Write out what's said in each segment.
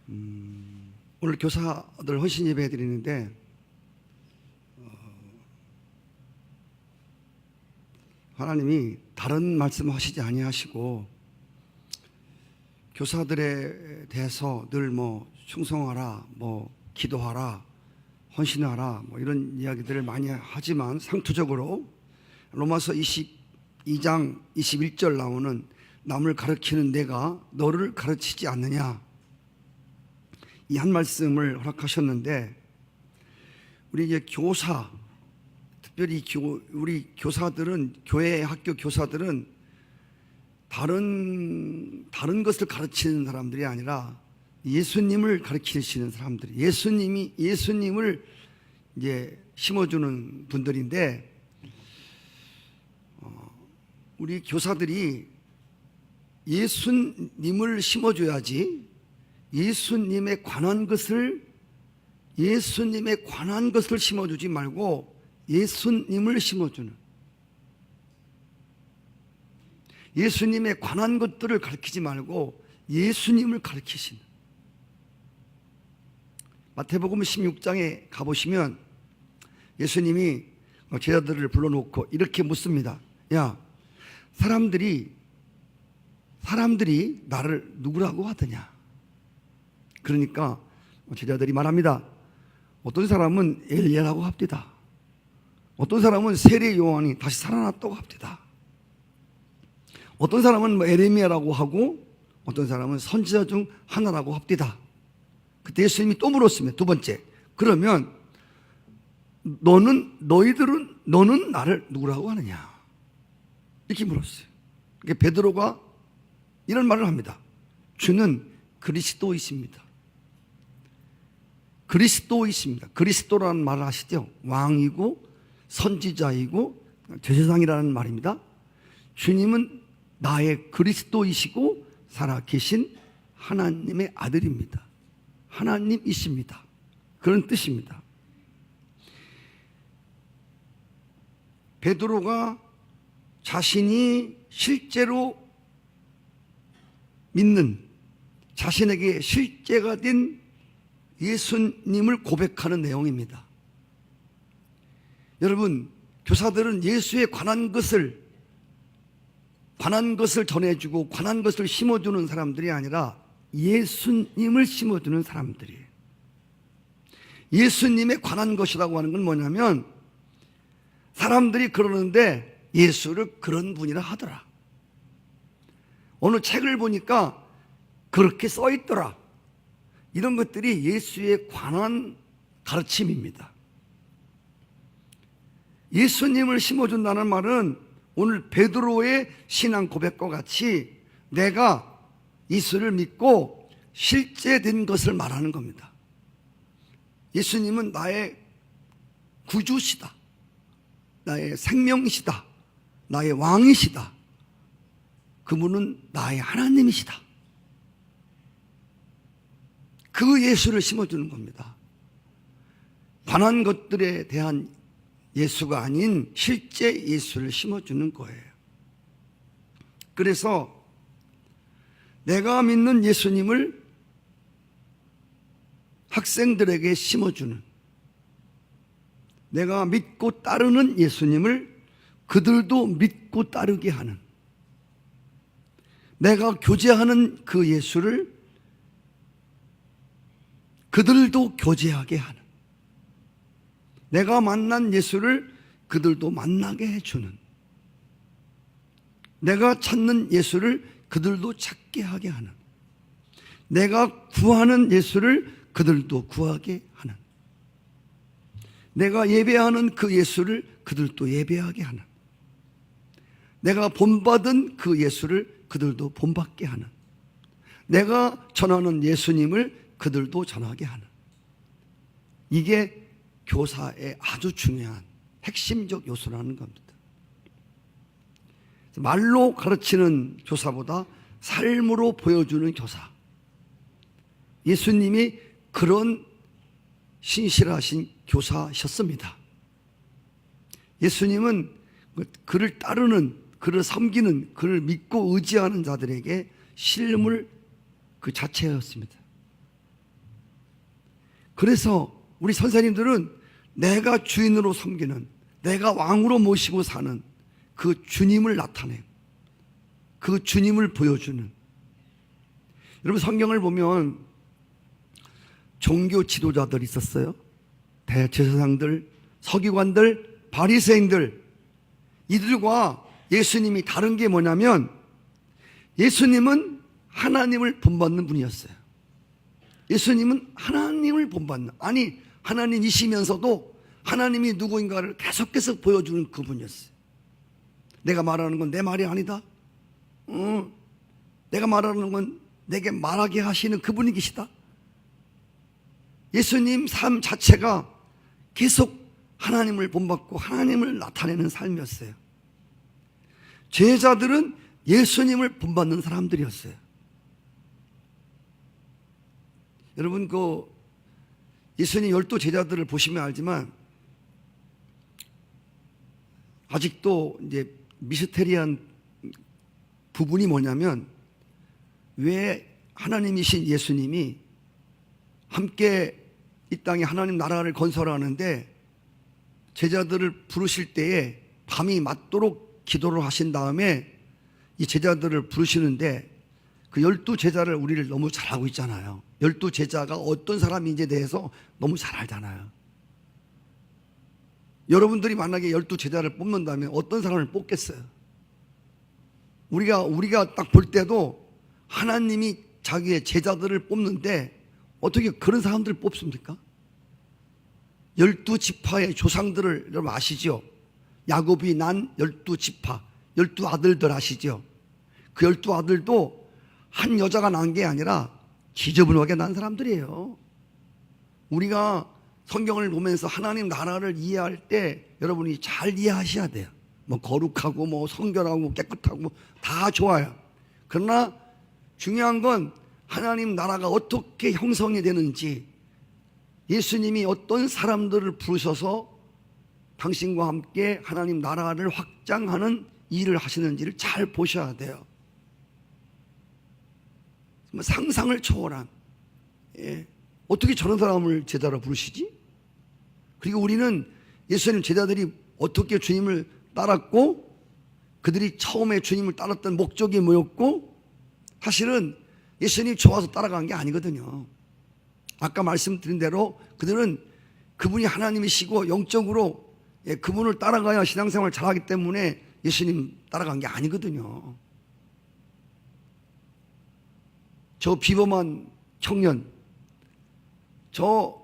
오늘 교사들 헌신 예배 드리는데 하나님이 다른 말씀 하시지 아니하시고 교사들에 대해서 늘 충성하라, 기도하라, 헌신하라 이런 이야기들을 많이 하지만 상투적으로 로마서 22장 21절 나오는 남을 가르치는 내가 너를 가르치지 않느냐, 이 한 말씀을 허락하셨는데, 우리 이제 교사, 특별히 우리 교사들은, 교회 학교 교사들은 다른 것을 가르치는 사람들이 아니라 예수님을 가르치시는 사람들이, 예수님을 이제 심어주는 분들인데, 우리 교사들이 예수님을 심어줘야지 예수님에 관한 것을 심어주지 말고 예수님을 심어주는, 예수님에 관한 것들을 가르치지 말고 예수님을 가르치시는. 마태복음 16장에 가보시면 예수님이 제자들을 불러놓고 이렇게 묻습니다. 야, 사람들이 나를 누구라고 하더냐? 그러니까 제자들이 말합니다. 어떤 사람은 엘리야라고 합디다. 어떤 사람은 세례 요한이 다시 살아났다고 합디다. 어떤 사람은 에레미야라고 하고 어떤 사람은 선지자 중 하나라고 합디다. 그때 예수님이 또 물었습니다. 두 번째, 그러면 너는 나를 누구라고 하느냐? 이렇게 물었어요. 그러니까 베드로가 이런 말을 합니다. 주는 그리스도이십니다. 그리스도라는 말을 아시죠? 왕이고 선지자이고 제사장이라는 말입니다. 주님은 나의 그리스도이시고 살아계신 하나님의 아들입니다. 하나님이십니다. 그런 뜻입니다. 베드로가 자신이 실제로 믿는, 자신에게 실제가 된 예수님을 고백하는 내용입니다. 여러분, 교사들은 예수에 관한 것을 전해주고 관한 것을 심어주는 사람들이 아니라 예수님을 심어주는 사람들이에요. 예수님에 관한 것이라고 하는 건 뭐냐면, 사람들이 그러는데 예수를 그런 분이라 하더라. 어느 책을 보니까 그렇게 써 있더라. 이런 것들이 예수에 관한 가르침입니다. 예수님을 심어준다는 말은 오늘 베드로의 신앙 고백과 같이 내가 예수를 믿고 실제된 것을 말하는 겁니다. 예수님은 나의 구주시다, 나의 생명이시다, 나의 왕이시다, 그분은 나의 하나님이시다. 그 예수를 심어주는 겁니다. 관한 것들에 대한 예수가 아닌 실제 예수를 심어주는 거예요. 그래서 내가 믿는 예수님을 학생들에게 심어주는, 내가 믿고 따르는 예수님을 그들도 믿고 따르게 하는, 내가 교제하는 그 예수를 그들도 교제하게 하는, 내가 만난 예수를 그들도 만나게 해주는, 내가 찾는 예수를 그들도 찾게 하게 하는, 내가 구하는 예수를 그들도 구하게 하는, 내가 예배하는 그 예수를 그들도 예배하게 하는, 내가 본받은 그 예수를 그들도 본받게 하는, 내가 전하는 예수님을 그들도 전하게 하는, 이게 교사의 아주 중요한 핵심적 요소라는 겁니다. 말로 가르치는 교사보다 삶으로 보여주는 교사, 예수님이 그런 신실하신 교사셨습니다. 예수님은 그를 따르는, 그를 섬기는, 그를 믿고 의지하는 자들에게 실물 그 자체였습니다. 그래서 우리 선생님들은 내가 주인으로 섬기는, 내가 왕으로 모시고 사는 그 주님을 나타내고 그 주님을 보여주는. 여러분 성경을 보면 종교 지도자들 있었어요. 대제사장들, 서기관들, 바리새인들. 이들과 예수님이 다른 게 뭐냐면 예수님은 하나님을 본받는 분이었어요. 예수님은 하나님을 본받는, 아니 하나님이시면서도 하나님이 누구인가를 계속해서 보여주는 그분이었어요. 내가 말하는 건 내 말이 아니다. 내가 말하는 건 내게 말하게 하시는 그분이 계시다. 예수님 삶 자체가 계속 하나님을 본받고 하나님을 나타내는 삶이었어요. 제자들은 예수님을 본받는 사람들이었어요. 여러분 그 예수님 12 제자들을 보시면 알지만 아직도 이제 미스테리한 부분이 뭐냐면 왜 하나님이신 예수님이 함께 이 땅에 하나님 나라를 건설하는데 제자들을 부르실 때에 밤이 맞도록 기도를 하신 다음에 이 제자들을 부르시는데 그 12 제자를 우리를 너무 잘 알고 있잖아요. 12 제자가 어떤 사람인지에 대해서 너무 잘 알잖아요. 여러분들이 만약에 12 제자를 뽑는다면 어떤 사람을 뽑겠어요? 우리가 딱 볼 때도 하나님이 자기의 제자들을 뽑는데 어떻게 그런 사람들을 뽑습니까? 12지파의 조상들을 여러분 아시죠? 야곱이 난 12지파, 12아들들 아시죠? 그 12아들도 한 여자가 난 게 아니라 지저분하게 난 사람들이에요. 우리가 성경을 보면서 하나님 나라를 이해할 때 여러분이 잘 이해하셔야 돼요. 뭐 거룩하고 뭐 성결하고 깨끗하고 다 좋아요. 그러나 중요한 건 하나님 나라가 어떻게 형성이 되는지, 예수님이 어떤 사람들을 부르셔서 당신과 함께 하나님 나라를 확장하는 일을 하시는지를 잘 보셔야 돼요. 상상을 초월한, 어떻게 저런 사람을 제자로 부르시지? 그리고 우리는 예수님 제자들이 어떻게 주님을 따랐고 그들이 처음에 주님을 따랐던 목적이 뭐였고, 사실은 예수님이 좋아서 따라간 게 아니거든요. 아까 말씀드린 대로 그들은 그분이 하나님이시고 영적으로 그분을 따라가야 신앙생활을 잘하기 때문에 예수님 따라간 게 아니거든요. 저 비범한 청년, 저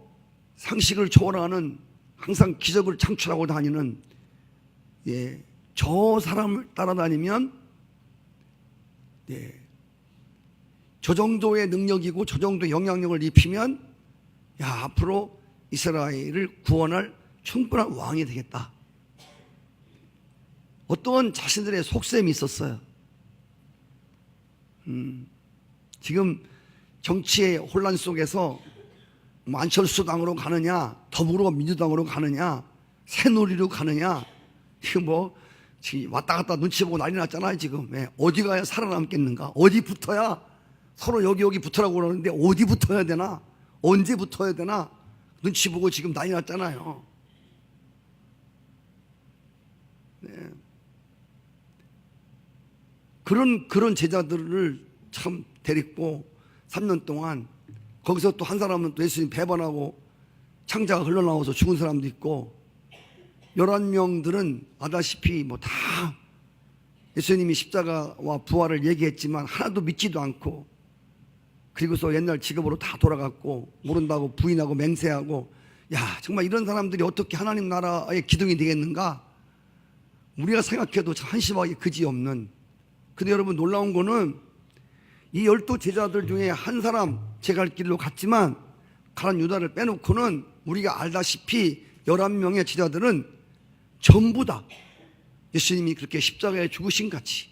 상식을 초월하는 항상 기적을 창출하고 다니는 저 사람을 따라다니면 저 정도의 능력이고 저 정도의 영향력을 입히면 앞으로 이스라엘을 구원할 충분한 왕이 되겠다. 어떤 자신들의 속셈이 있었어요. 지금 정치의 혼란 속에서 안철수 당으로 가느냐, 더불어민주당으로 가느냐, 새누리로 가느냐, 지금 뭐 지금 왔다 갔다 눈치 보고 난리 났잖아요. 지금 어디 가야 살아남겠는가, 어디 붙어야, 서로 여기 붙으라고 그러는데 어디 붙어야 되나, 언제 붙어야 되나 눈치 보고 지금 난리 났잖아요. 그런 제자들을 참 데리고 3년 동안 거기서 또 한 사람은 또 예수님 배반하고 창자가 흘러나와서 죽은 사람도 있고, 11명들은 아다시피 뭐 다 예수님이 십자가와 부활을 얘기했지만 하나도 믿지도 않고, 그리고서 옛날 직업으로 다 돌아갔고 모른다고 부인하고 맹세하고, 정말 이런 사람들이 어떻게 하나님 나라의 기둥이 되겠는가, 우리가 생각해도 한심하게 그지없는. 근데 여러분 놀라운 거는 이 12 제자들 중에 한 사람 제 갈 길로 갔지만 가란 유다를 빼놓고는 우리가 알다시피 11명의 제자들은 전부 다 예수님이 그렇게 십자가에 죽으신 같이,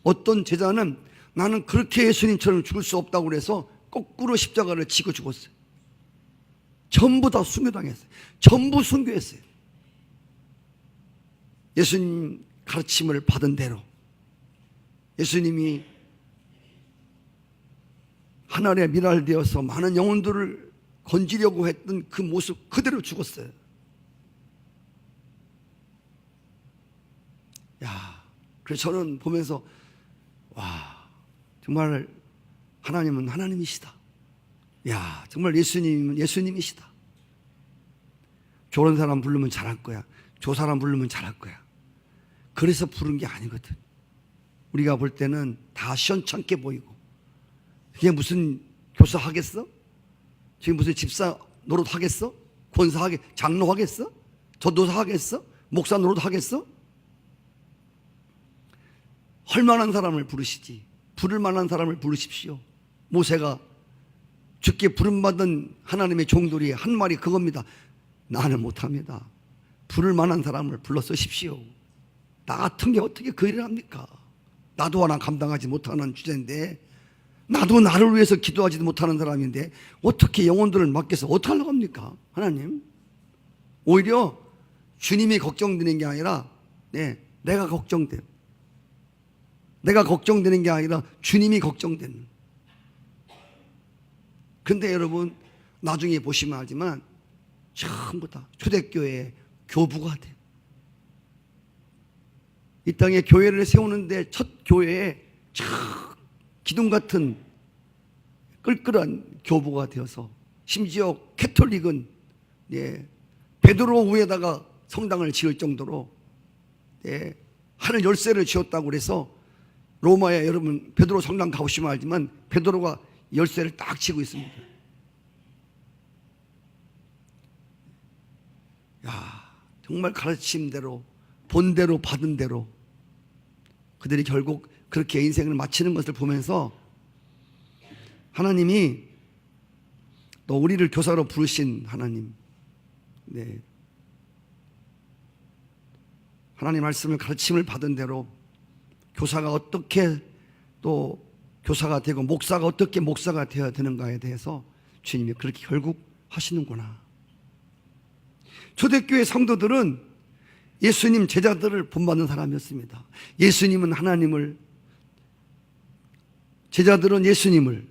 어떤 제자는 나는 그렇게 예수님처럼 죽을 수 없다고 그래서 거꾸로 십자가를 지고 죽었어요. 전부 다 순교당했어요. 전부 순교했어요. 예수님 가르침을 받은 대로 예수님이 하늘에 미랄되어서 많은 영혼들을 건지려고 했던 그 모습 그대로 죽었어요. 야, 그래서 저는 보면서 와, 정말 하나님은 하나님이시다. 야, 정말 예수님은 예수님이시다. 저런 사람 부르면 잘할 거야. 저 사람 부르면 잘할 거야. 그래서 부른 게 아니거든. 우리가 볼 때는 다 시원찮게 보이고, 그게 무슨 교사 하겠어? 지금 무슨 집사 노릇 하겠어? 권사 장로 하겠어? 전도사 하겠어? 목사 노릇 하겠어? 할 만한 사람을 부르시지. 부를 만한 사람을 부르십시오. 모세가 주께 부름받은 하나님의 종들이 한 말이 그겁니다. 나는 못합니다. 부를 만한 사람을 불러 쓰십시오. 나 같은 게 어떻게 그 일을 합니까? 나도 하나 감당하지 못하는 주제인데, 나도 나를 위해서 기도하지도 못하는 사람인데 어떻게 영혼들을 맡겨서 어떻게 하려고 합니까? 하나님, 오히려 주님이 걱정되는 게 아니라 내가 걱정돼요. 내가 걱정되는 게 아니라 주님이 걱정되는. 근데 여러분, 나중에 보시면 알지만 전부 다 초대교회의 교부가 돼요. 이 땅에 교회를 세우는데 첫 교회에 기둥 같은 끌끌한 교부가 되어서, 심지어 캐톨릭은 베드로 위에다가 성당을 지을 정도로 하늘 열쇠를 지었다고 그래서, 로마에 여러분 베드로 성당 가보시면 알지만 베드로가 열쇠를 딱 쥐고 있습니다. 야, 정말 가르침대로 본대로 받은 대로 그들이 결국 그렇게 인생을 마치는 것을 보면서 하나님이 또 우리를 교사로 부르신 하나님, 하나님 말씀을 가르침을 받은 대로 교사가 어떻게 또 교사가 되고 목사가 어떻게 목사가 되어야 되는가에 대해서 주님이 그렇게 결국 하시는구나. 초대교회 성도들은 예수님 제자들을 본받는 사람이었습니다. 예수님은 하나님을, 제자들은 예수님을,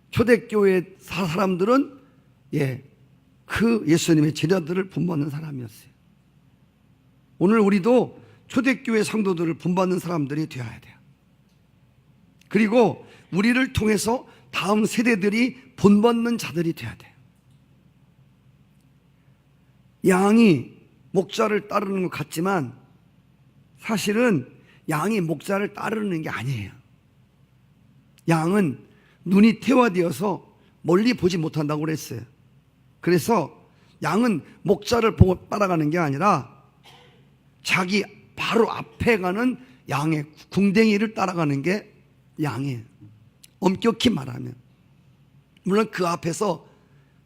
초대교회 사람들은 그 예수님의 제자들을 본받는 사람이었어요. 오늘 우리도 초대교회 성도들을 본받는 사람들이 되어야 돼요. 그리고 우리를 통해서 다음 세대들이 본받는 자들이 되어야 돼요. 양이 목자를 따르는 것 같지만 사실은 양이 목자를 따르는 게 아니에요. 양은 눈이 태화되어서 멀리 보지 못한다고 그랬어요. 그래서 양은 목자를 보고 따라가는 게 아니라 자기 바로 앞에 가는 양의 궁뎅이를 따라가는 게 양이에요. 엄격히 말하면, 물론 그 앞에서,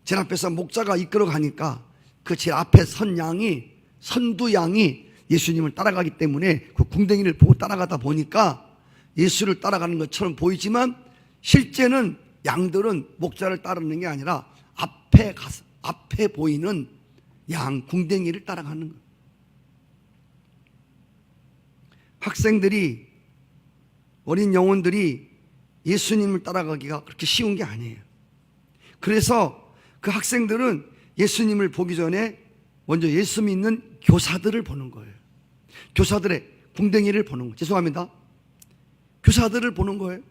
제 앞에서 목자가 이끌어 가니까 그 제 앞에 선 양이, 선두 양이 예수님을 따라가기 때문에 그 궁뎅이를 보고 따라가다 보니까 예수를 따라가는 것처럼 보이지만 실제는 양들은 목자를 따르는 게 아니라 앞에 보이는 양 궁뎅이를 따라가는 거예요. 학생들이, 어린 영혼들이 예수님을 따라가기가 그렇게 쉬운 게 아니에요. 그래서 그 학생들은 예수님을 보기 전에 먼저 예수 믿는 교사들을 보는 거예요. 교사들의 궁뎅이를 보는 거예요. 죄송합니다. 교사들을 보는 거예요.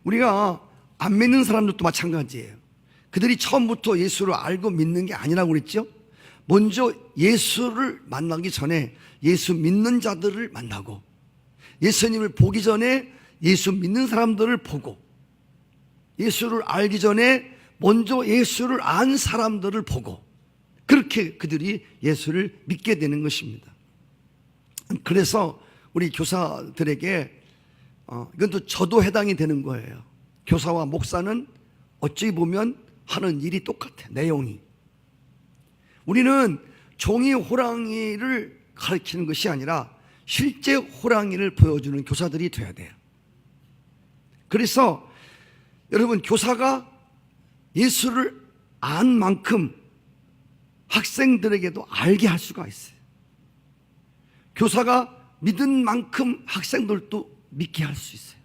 우리가 안 믿는 사람들도 마찬가지예요. 그들이 처음부터 예수를 알고 믿는 게 아니라고 그랬죠. 먼저 예수를 만나기 전에 예수 믿는 자들을 만나고, 예수님을 보기 전에 예수 믿는 사람들을 보고, 예수를 알기 전에 먼저 예수를 안 사람들을 보고, 그렇게 그들이 예수를 믿게 되는 것입니다. 그래서 우리 교사들에게 이건 또 저도 해당이 되는 거예요. 교사와 목사는 어찌 보면 하는 일이 똑같아, 내용이. 우리는 종이 호랑이를 가르치는 것이 아니라 실제 호랑이를 보여주는 교사들이 되어야 돼요. 그래서 여러분, 교사가 예수를 안 만큼 학생들에게도 알게 할 수가 있어요. 교사가 믿은 만큼 학생들도 믿게 할 수 있어요.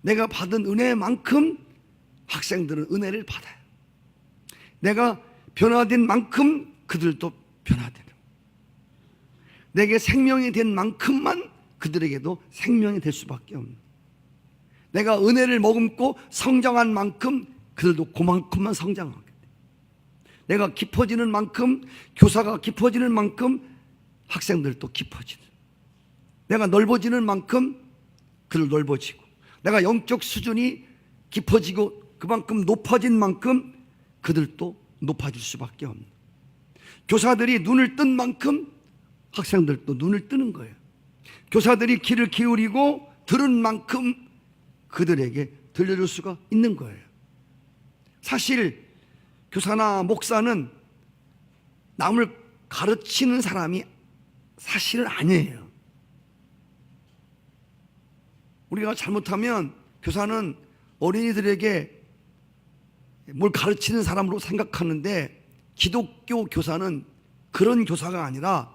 내가 받은 은혜만큼 학생들은 은혜를 받아요. 내가 변화된 만큼 그들도 변화되는, 내게 생명이 된 만큼만 그들에게도 생명이 될 수밖에 없는, 내가 은혜를 머금고 성장한 만큼 그들도 그만큼만 성장하게 돼. 내가 깊어지는 만큼, 교사가 깊어지는 만큼 학생들도 깊어지는, 내가 넓어지는 만큼 그들 넓어지고, 내가 영적 수준이 깊어지고 그만큼 높아진 만큼 그들도 높아질 수밖에 없는, 교사들이 눈을 뜬 만큼 학생들도 눈을 뜨는 거예요. 교사들이 귀를 기울이고 들은 만큼 그들에게 들려줄 수가 있는 거예요. 사실 교사나 목사는 남을 가르치는 사람이 사실은 아니에요. 우리가 잘못하면 교사는 어린이들에게 뭘 가르치는 사람으로 생각하는데, 기독교 교사는 그런 교사가 아니라,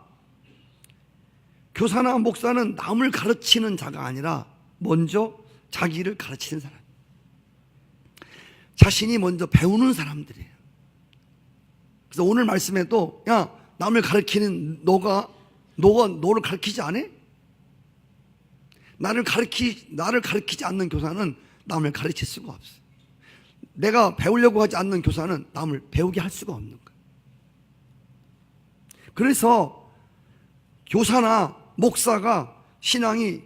교사나 목사는 남을 가르치는 자가 아니라 먼저 자기를 가르치는 사람, 자신이 먼저 배우는 사람들이에요. 그래서 오늘 말씀에도, 야, 남을 가르치는 너가 너를 가르치지 않아? 나를 가르치지 않는 교사는 남을 가르칠 수가 없어. 내가 배우려고 하지 않는 교사는 남을 배우게 할 수가 없는 거예요. 그래서 교사나 목사가 신앙이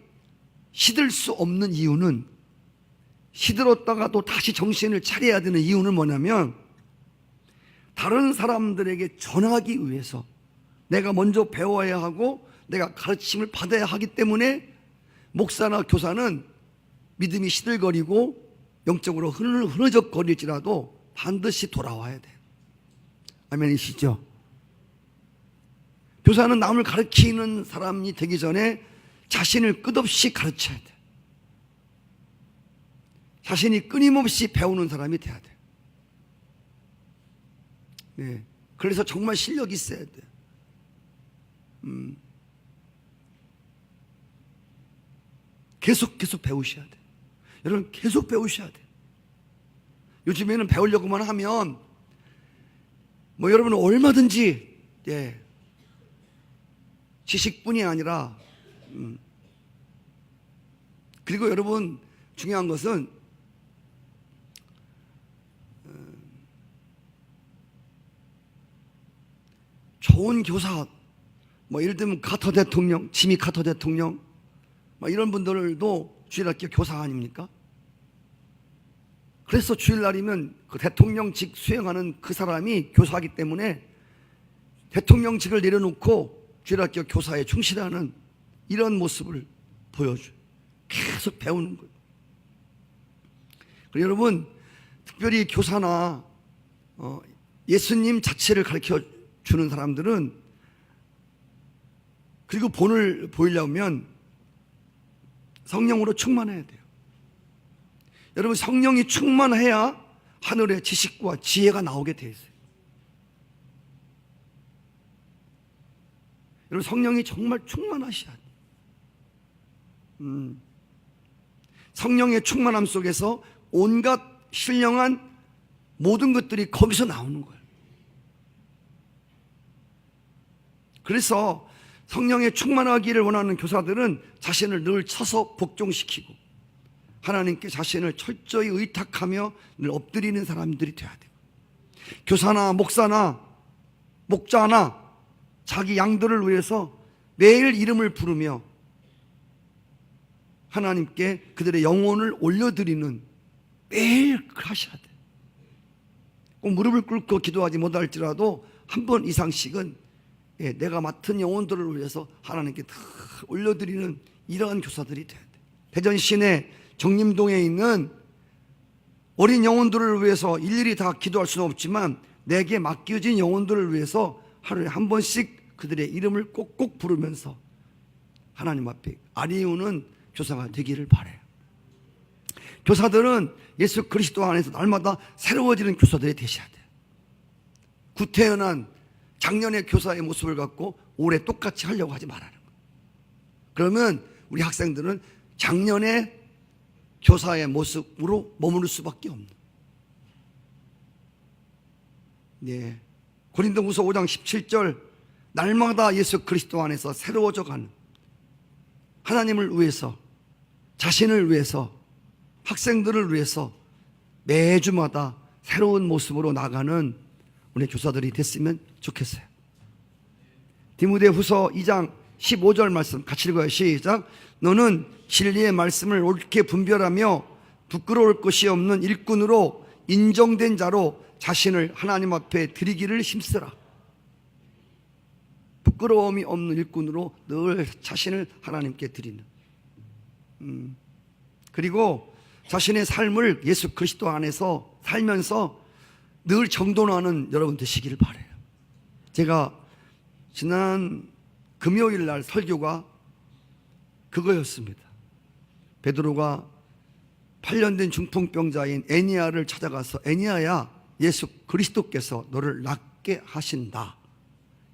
시들 수 없는 이유는, 시들었다가도 다시 정신을 차려야 되는 이유는 뭐냐면, 다른 사람들에게 전하기 위해서 내가 먼저 배워야 하고 내가 가르침을 받아야 하기 때문에 목사나 교사는 믿음이 시들거리고 영적으로 흐느적거릴지라도 반드시 돌아와야 돼요. 아멘이시죠? 교사는 남을 가르치는 사람이 되기 전에 자신을 끝없이 가르쳐야 돼. 자신이 끊임없이 배우는 사람이 돼야 돼. 네. 그래서 정말 실력이 있어야 돼. 계속 배우셔야 돼. 여러분, 계속 배우셔야 돼. 요즘에는 배우려고만 하면 여러분은 얼마든지, 예, 지식뿐이 아니라, 그리고 여러분, 중요한 것은 좋은 교사, 예를 들면 카터 대통령, 지미 카터 대통령, 이런 분들도 주일학교 교사 아닙니까? 그래서 주일날이면 그 대통령직 수행하는 그 사람이 교사이기 때문에 대통령직을 내려놓고 주일학교 교사에 충실하는 이런 모습을 보여줘요. 계속 배우는 거예요. 그리고 여러분, 특별히 교사나 예수님 자체를 가르쳐 주는 사람들은, 그리고 본을 보이려면 성령으로 충만해야 돼요. 여러분, 성령이 충만해야 하늘의 지식과 지혜가 나오게 돼 있어요. 여러분, 성령이 정말 충만하셔야 돼요. 성령의 충만함 속에서 온갖 신령한 모든 것들이 거기서 나오는 거예요. 그래서 성령에 충만하기를 원하는 교사들은 자신을 늘 쳐서 복종시키고 하나님께 자신을 철저히 의탁하며 늘 엎드리는 사람들이 돼야 돼요. 교사나 목사나 목자나 자기 양들을 위해서 매일 이름을 부르며 하나님께 그들의 영혼을 올려드리는, 매일 하셔야 돼요. 꼭 무릎을 꿇고 기도하지 못할지라도 한 번 이상씩은, 내가 맡은 영혼들을 위해서 하나님께 다 올려드리는 이러한 교사들이 돼야 돼. 대전 시내 정림동에 있는 어린 영혼들을 위해서 일일이 다 기도할 수는 없지만, 내게 맡겨진 영혼들을 위해서 하루에 한 번씩 그들의 이름을 꼭꼭 부르면서 하나님 앞에 아리우는 교사가 되기를 바라요. 교사들은 예수 그리스도 안에서 날마다 새로워지는 교사들이 되셔야 돼요. 구태연한 작년의 교사의 모습을 갖고 올해 똑같이 하려고 하지 말라는 거예요. 그러면 우리 학생들은 작년의 교사의 모습으로 머무를 수밖에 없는. 예. 고린도후서 5장 17절 날마다 예수 그리스도 안에서 새로워져 가는 하나님을 위해서, 자신을 위해서, 학생들을 위해서 매주마다 새로운 모습으로 나가는 우리 교사들이 됐으면 좋겠어요. 디모데후서 2장 15절 말씀 같이 읽어요. 시작. 너는 진리의 말씀을 옳게 분별하며 부끄러울 것이 없는 일꾼으로 인정된 자로 자신을 하나님 앞에 드리기를 힘쓰라. 부끄러움이 없는 일꾼으로 늘 자신을 하나님께 드리는, 그리고 자신의 삶을 예수 그리스도 안에서 살면서 늘 정돈하는 여러분 되시기를 바라요. 제가 지난 금요일 날 설교가 그거였습니다. 베드로가 8년 된 중풍병자인 애니야를 찾아가서 애니야야, 예수 그리스도께서 너를 낫게 하신다.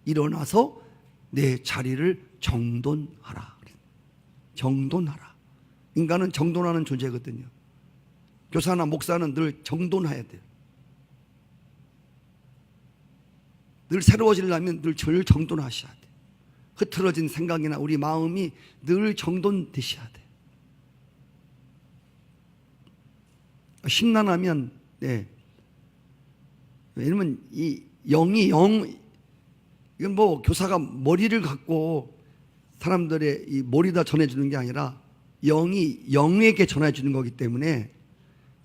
일어나서 내 자리를 정돈하라. 정돈하라. 인간은 정돈하는 존재거든요. 교사나 목사는 늘 정돈해야 돼요. 늘 새로워지려면 늘 정돈하셔야 돼요. 흐트러진 생각이나 우리 마음이 늘 정돈되셔야 돼요. 심란하면, 왜냐면 이 이건 뭐 교사가 머리를 갖고 사람들의 이 머리다 전해주는 게 아니라 영이 영에게 전해주는 거기 때문에,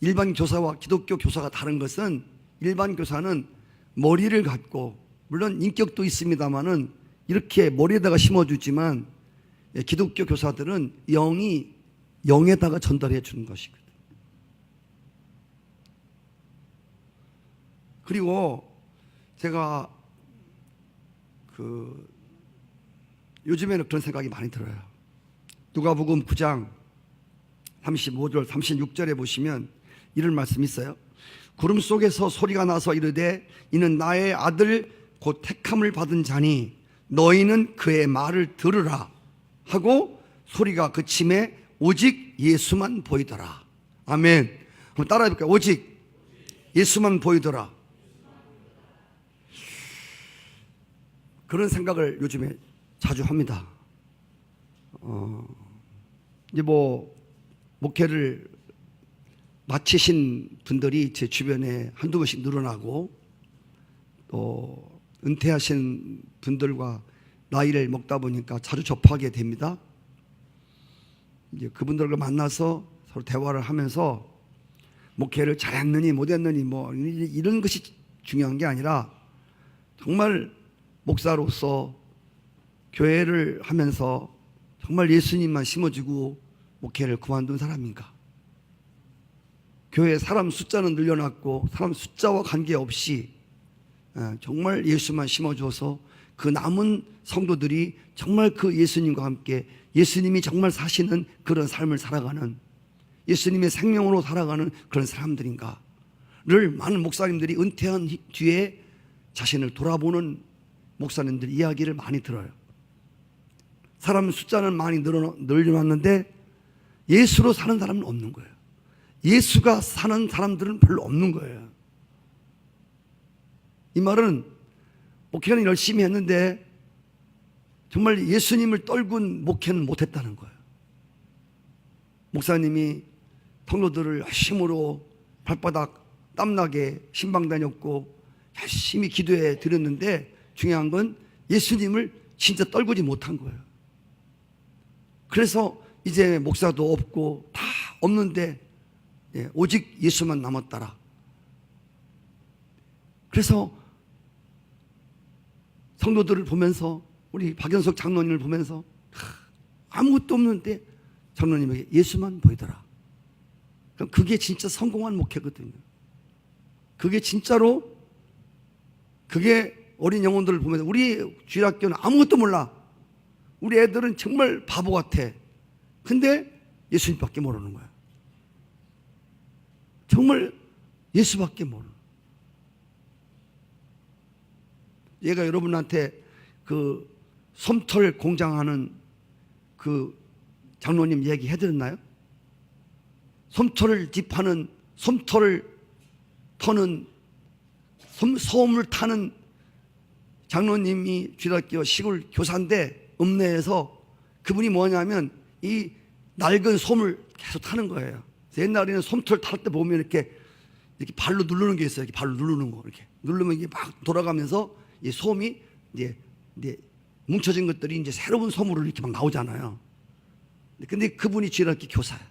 일반 교사와 기독교 교사가 다른 것은, 일반 교사는 머리를 갖고, 물론 인격도 있습니다만은 이렇게 머리에다가 심어주지만, 기독교 교사들은 영이 영에다가 전달해 주는 것이거든요. 그리고 제가 요즘에는 그런 생각이 많이 들어요. 누가복음 9장 35절 36절에 보시면 이런 말씀이 있어요. 구름 속에서 소리가 나서 이르되 이는 나의 아들 곧 택함을 받은 자니 너희는 그의 말을 들으라 하고 소리가 그침에 오직 예수만 보이더라. 아멘. 한번 따라해 볼까요? 오직 예수만 보이더라. 그런 생각을 요즘에 자주 합니다. 이제 뭐 목회를 마치신 분들이 제 주변에 한두 번씩 늘어나고, 또 은퇴하신 분들과 나이를 먹다 보니까 자주 접하게 됩니다. 이제 그분들과 만나서 서로 대화를 하면서 목회를 잘했느니 못했느니 뭐 이런 것이 중요한 게 아니라, 정말 목사로서 교회를 하면서 정말 예수님만 심어주고 목회를 그만둔 사람인가? 교회 사람 숫자는 늘려놨고 사람 숫자와 관계없이 정말 예수만 심어줘서 그 남은 성도들이 정말 그 예수님과 함께 예수님이 정말 사시는 그런 삶을 살아가는, 예수님의 생명으로 살아가는 그런 사람들인가를 많은 목사님들이 은퇴한 뒤에 자신을 돌아보는 목사님들 이야기를 많이 들어요. 사람 숫자는 많이 늘려놨는데 예수로 사는 사람은 없는 거예요. 예수가 사는 사람들은 별로 없는 거예요. 이 말은 목회는 열심히 했는데 정말 예수님을 떨군 목회는 못했다는 거예요. 목사님이 성도들을 힘으로 발바닥 땀나게 신방 다녔고 열심히 기도해 드렸는데, 중요한 건 예수님을 진짜 떨구지 못한 거예요. 그래서 이제 목사도 없고 다 없는데 오직 예수만 남았더라. 그래서 성도들을 보면서, 우리 박연석 장로님을 보면서 아무것도 없는데 장로님에게 예수만 보이더라. 그럼 그게 진짜 성공한 목회거든요. 그게 진짜로, 그게 어린 영혼들을 보면서, 우리 주일학교는 아무것도 몰라. 우리 애들은 정말 바보 같아. 근데 예수님밖에 모르는 거야. 정말 예수밖에 모르는. 얘가 여러분한테 그 솜털 공장하는 그 장로님 얘기 해드렸나요? 솜털을 딥하는, 솜털을 터는 소음을 타는 장로님이 주일학교 시골 교사인데 읍내에서 그분이 뭐냐면 이 낡은 솜을 계속 타는 거예요. 옛날에는 솜털 탈 때 보면 이렇게 발로 누르는 게 있어요. 이렇게 발로 누르는 거 이렇게 누르면 이게 막 돌아가면서 이 솜이 이제 뭉쳐진 것들이 이제 새로운 솜으로 이렇게 막 나오잖아요. 근데 그분이 주일학교 교사예요.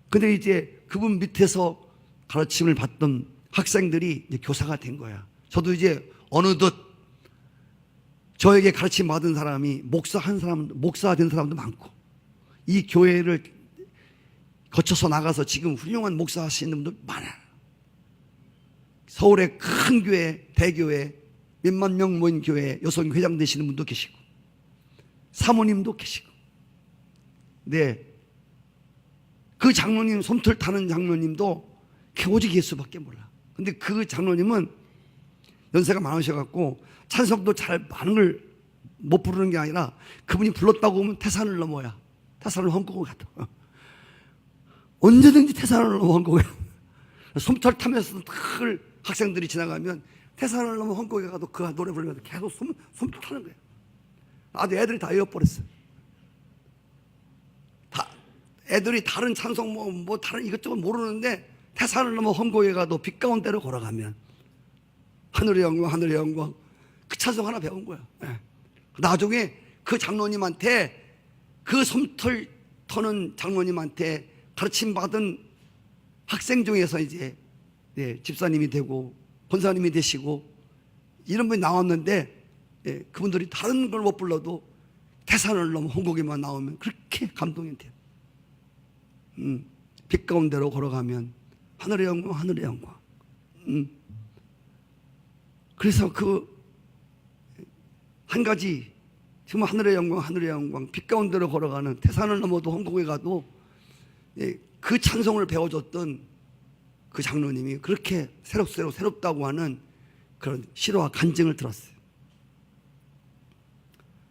근데 이제 그분 밑에서 가르침을 받던 학생들이 이제 교사가 된 거야. 저도 이제 어느덧 저에게 가르침 받은 사람이 목사 된 사람도 많고, 이 교회를 거쳐서 나가서 지금 훌륭한 목사 하시는 분도 많아요. 서울의 큰 교회, 대교회, 몇만 명 모인 교회 여성 회장 되시는 분도 계시고, 사모님도 계시고. 네. 그 장로님, 솜털 타는 장로님도 오직 예수밖에 몰라. 근데 그 장로님은 연세가 많으셔갖고 찬송도 잘 많은 걸 못 부르는 게 아니라 그분이 불렀다고 하면 태산을 넘어야. 태산을 험곡을 가도. 언제든지 태산을 넘어 험곡에. 솜털 타면서 늘 학생들이 지나가면 태산을 넘어 험곡에 가도 그 노래 부르면서 계속 솜털 타는 거예요. 아주 애들이 다 외워버렸어요. 애들이 다른 찬송 뭐 다른 이것저것 모르는데 태산을 넘어 험곡에 가도 빛 가운데로 걸어가면 하늘의 영광 하늘의 영광 그 찬송 하나 배운 거야. 네. 나중에 그 장로님한테 그 솜털 터는 장로님한테 가르침 받은 학생 중에서 이제 집사님이 되고 권사님이 되시고 이런 분이 나왔는데 그분들이 다른 걸 못 불러도 태산을 넘어 험곡에만 나오면 그렇게 감동이 돼요. 빛 가운데로 걸어가면 하늘의 영광 하늘의 영광. 그래서 그 한 가지 정말 하늘의 영광 하늘의 영광 빛 가운데로 걸어가는 태산을 넘어도 험곡에 가도 그 찬송을 배워줬던 그 장로님이 그렇게 새롭다고 하는 그런 실화와 간증을 들었어요.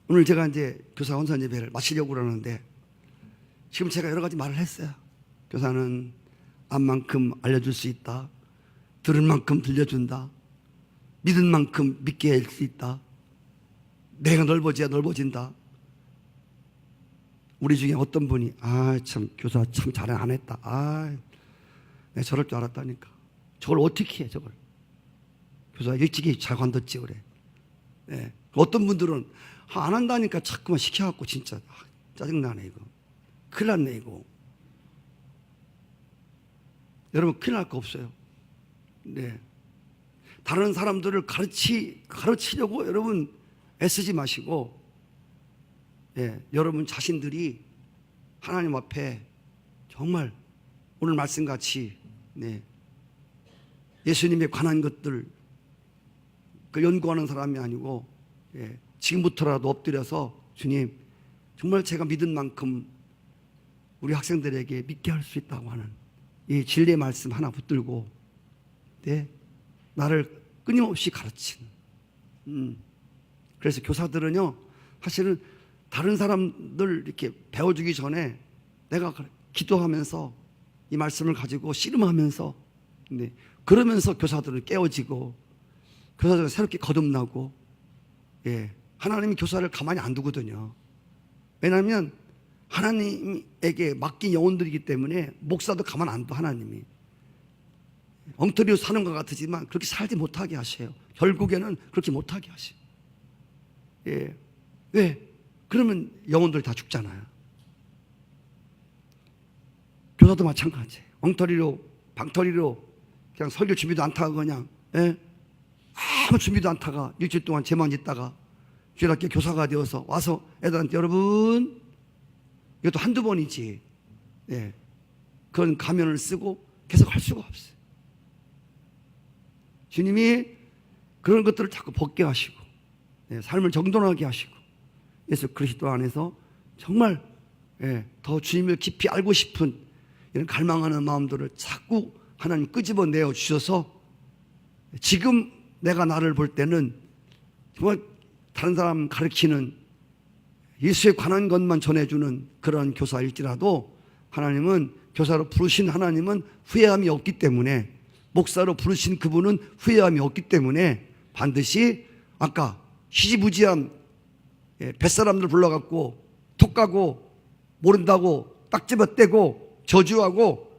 오늘 제가 이제 교사 혼선 예배를 마치려고 그러는데 지금 제가 여러 가지 말을 했어요. 교사는 안 만큼 알려줄 수 있다. 들을 만큼 들려준다. 믿은 만큼 믿게 할 수 있다. 내가 넓어져야 넓어진다. 우리 중에 어떤 분이 참 교사 참 잘 안 했다. 내가 저럴 줄 알았다니까. 저걸 어떻게 해 저걸. 교사 일찍이 잘 관뒀지 그래. 네. 어떤 분들은 안 한다니까 자꾸만 시켜갖고 진짜 짜증나네 이거. 큰일 났네 이거. 여러분 큰일 날 거 없어요. 네. 다른 사람들을 가르치려고 여러분 애쓰지 마시고, 여러분 자신들이 하나님 앞에 정말 오늘 말씀같이 예수님에 관한 것들 그 연구하는 사람이 아니고 지금부터라도 엎드려서 주님 정말 제가 믿은 만큼 우리 학생들에게 믿게 할 수 있다고 하는 이 진리의 말씀 하나 붙들고 나를 끊임없이 가르치는 그래서 교사들은요 사실은 다른 사람들 이렇게 배워주기 전에 내가 기도하면서 이 말씀을 가지고 씨름하면서 그러면서 교사들은 깨어지고 교사들은 새롭게 거듭나고 하나님이 교사를 가만히 안 두거든요. 왜냐하면 하나님에게 맡긴 영혼들이기 때문에 목사도 가만 안 둬. 하나님이 엉터리로 사는 것 같으지만 그렇게 살지 못하게 하셔요. 결국에는 그렇게 못하게 하셔요. 왜? 그러면 영혼들이 다 죽잖아요. 교사도 마찬가지예요. 엉터리로 방터리로 그냥 설교 준비도 안 타고 그냥 아무 준비도 안 타가 일주일 동안 죄만 짓다가 주일학교 교사가 되어서 와서 애들한테 여러분 이것도 한두 번이지 그런 가면을 쓰고 계속 할 수가 없어요. 주님이 그런 것들을 자꾸 벗게 하시고 삶을 정돈하게 하시고 예수 그리스도 안에서 정말 더 주님을 깊이 알고 싶은 이런 갈망하는 마음들을 자꾸 하나님 끄집어내어 주셔서 지금 내가 나를 볼 때는 정말 다른 사람 가르치는 예수에 관한 것만 전해주는 그런 교사일지라도 하나님은 교사로 부르신 하나님은 후회함이 없기 때문에 목사로 부르신 그분은 후회함이 없기 때문에 반드시 아까 희지부지한 뱃사람들 불러갖고 톡 까고 모른다고 딱 집어떼고 저주하고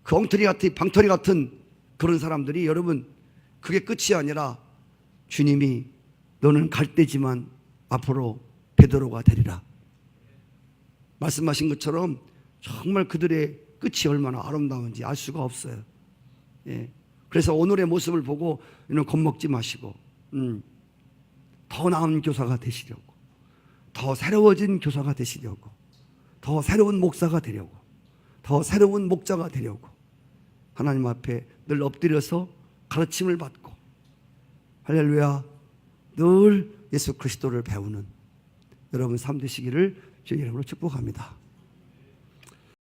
그 엉터리 같은 방터리 같은 그런 사람들이 여러분 그게 끝이 아니라 주님이 너는 갈대지만 앞으로 베드로가 되리라 말씀하신 것처럼 정말 그들의 끝이 얼마나 아름다운지 알 수가 없어요. 예. 그래서 오늘의 모습을 보고 겁먹지 마시고 더 나은 교사가 되시려고, 더 새로워진 교사가 되시려고, 더 새로운 목사가 되려고, 더 새로운 목자가 되려고 하나님 앞에 늘 엎드려서 가르침을 받고 할렐루야 늘 예수 그리스도를 배우는 여러분 삶 되시기를 주의 이름으로 축복합니다.